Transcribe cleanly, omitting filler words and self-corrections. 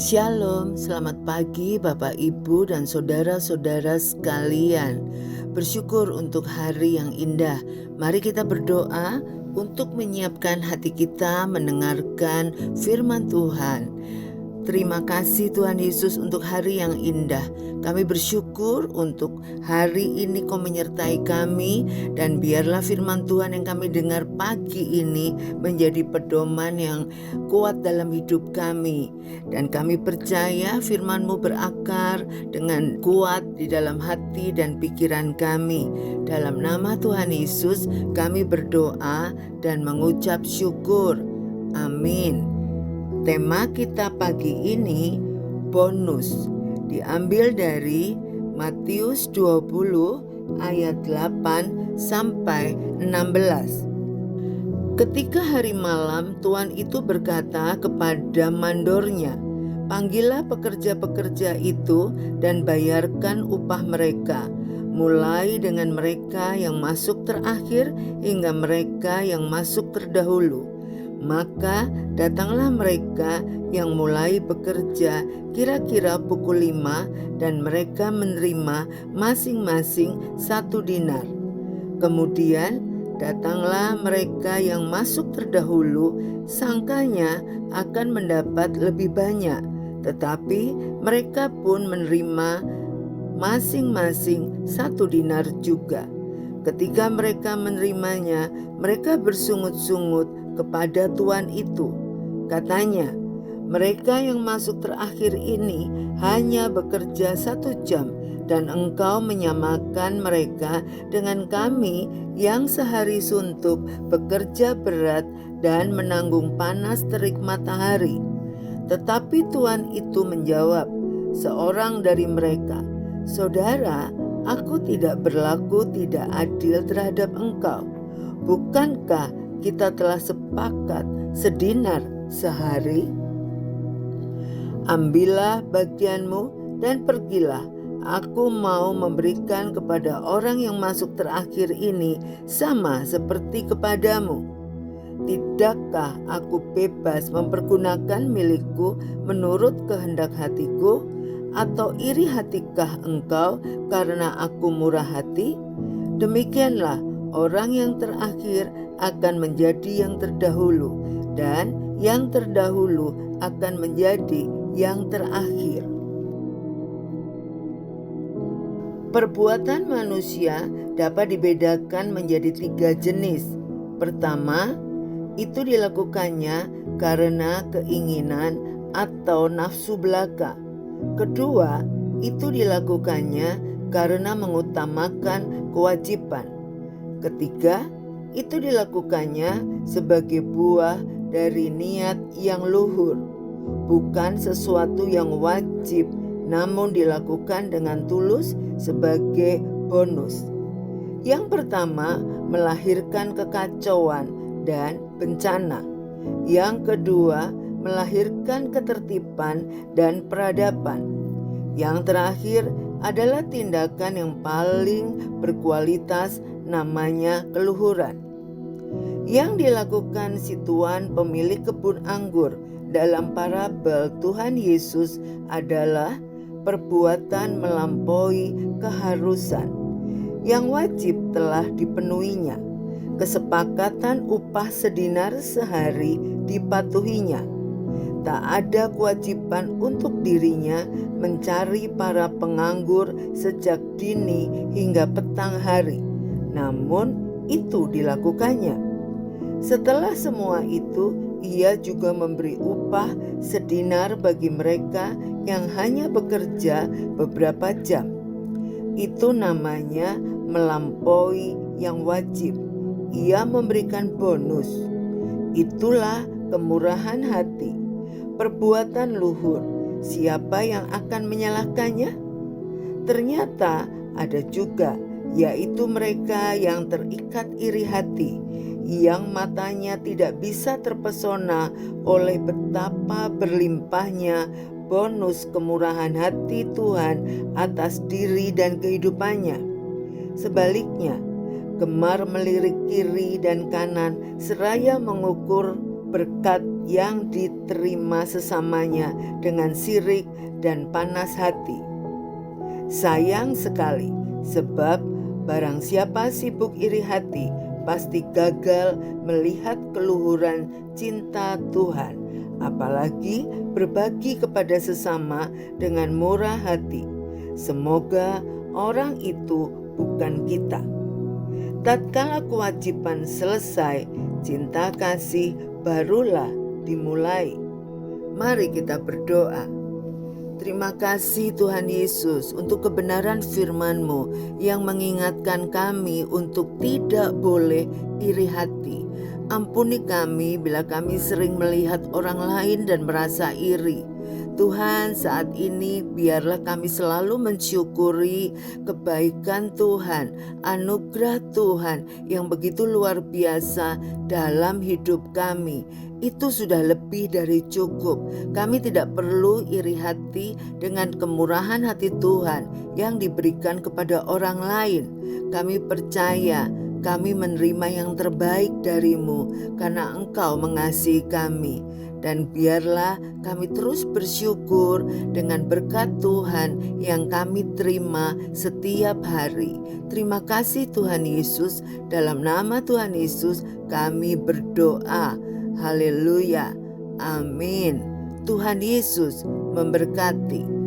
Shalom, selamat pagi Bapak Ibu dan saudara-saudara sekalian. Bersyukur untuk hari yang indah. Mari kita berdoa untuk menyiapkan hati kita mendengarkan firman Tuhan. Terima kasih Tuhan Yesus untuk hari yang indah. Kami bersyukur untuk hari ini Kau menyertai kami, dan biarlah firman Tuhan yang kami dengar pagi ini menjadi pedoman yang kuat dalam hidup kami. Dan kami percaya firman-Mu berakar dengan kuat di dalam hati dan pikiran kami. Dalam nama Tuhan Yesus kami berdoa dan mengucap syukur. Amin. Tema kita pagi ini bonus, diambil dari Matius 20 ayat 8 sampai 16. Ketika hari malam, Tuan itu berkata kepada mandornya, "Panggillah pekerja-pekerja itu dan bayarkan upah mereka, mulai dengan mereka yang masuk terakhir hingga mereka yang masuk terdahulu." Maka datanglah mereka yang mulai bekerja kira-kira pukul 5, dan mereka menerima masing-masing 1 dinar. Kemudian datanglah mereka yang masuk terdahulu, sangkanya akan mendapat lebih banyak, tetapi mereka pun menerima masing-masing 1 dinar juga. Ketika mereka menerimanya, mereka bersungut-sungut kepada tuan itu. Katanya, "Mereka yang masuk terakhir ini hanya bekerja 1 jam, dan engkau menyamakan mereka dengan kami yang sehari suntuk bekerja berat dan menanggung panas terik matahari." Tetapi tuan itu menjawab seorang dari mereka, "Saudara, aku tidak berlaku tidak adil terhadap engkau. Bukankah kita telah sepakat sedinar sehari? Ambillah bagianmu dan pergilah. Aku mau memberikan kepada orang yang masuk terakhir ini sama seperti kepadamu. Tidakkah aku bebas mempergunakan milikku menurut kehendak hatiku? Atau iri hatikah engkau karena aku murah hati? Demikianlah orang yang terakhir akan menjadi yang terdahulu, dan yang terdahulu akan menjadi yang terakhir." Perbuatan manusia dapat dibedakan menjadi 3 jenis. Pertama, itu dilakukannya karena keinginan atau nafsu belaka. Kedua, itu dilakukannya karena mengutamakan kewajiban. Ketiga, itu dilakukannya sebagai buah dari niat yang luhur, bukan sesuatu yang wajib, namun dilakukan dengan tulus sebagai bonus. Yang pertama melahirkan kekacauan dan bencana. Yang kedua melahirkan ketertiban dan peradaban. Yang terakhir adalah tindakan yang paling berkualitas, namanya keluhuran. Yang dilakukan si tuan pemilik kebun anggur dalam parabel Tuhan Yesus adalah perbuatan melampaui keharusan yang wajib telah dipenuhinya. Kesepakatan upah sedinar sehari dipatuhinya. Tak ada kewajiban untuk dirinya mencari para penganggur sejak dini hingga petang hari, namun itu dilakukannya. Setelah semua itu, ia juga memberi upah sedinar bagi mereka yang hanya bekerja beberapa jam. Itu namanya melampaui yang wajib. Ia memberikan bonus. Itulah kemurahan hati. Perbuatan luhur, siapa yang akan menyalahkannya? Ternyata ada juga, yaitu mereka yang terikat iri hati, yang matanya tidak bisa terpesona oleh betapa berlimpahnya bonus kemurahan hati Tuhan atas diri dan kehidupannya. Sebaliknya, gemar melirik kiri dan kanan seraya mengukur berkat yang diterima sesamanya dengan sirik dan panas hati. Sayang sekali, sebab barang siapa sibuk iri hati pasti gagal melihat keluhuran cinta Tuhan, apalagi berbagi kepada sesama dengan murah hati. Semoga orang itu bukan kita. Tatkala kewajiban selesai, cinta kasih barulah dimulai. Mari kita berdoa. Terima kasih Tuhan Yesus untuk kebenaran firman-Mu yang mengingatkan kami untuk tidak boleh iri hati. Ampuni kami bila kami sering melihat orang lain dan merasa iri. Tuhan, saat ini biarlah kami selalu mensyukuri kebaikan Tuhan, anugerah Tuhan yang begitu luar biasa dalam hidup kami. Itu sudah lebih dari cukup. Kami tidak perlu iri hati dengan kemurahan hati Tuhan yang diberikan kepada orang lain. Kami percaya kami menerima yang terbaik dari-Mu karena Engkau mengasihi kami. Dan biarlah kami terus bersyukur dengan berkat Tuhan yang kami terima setiap hari. Terima kasih Tuhan Yesus, dalam nama Tuhan Yesus kami berdoa. Haleluya, amin. Tuhan Yesus memberkati.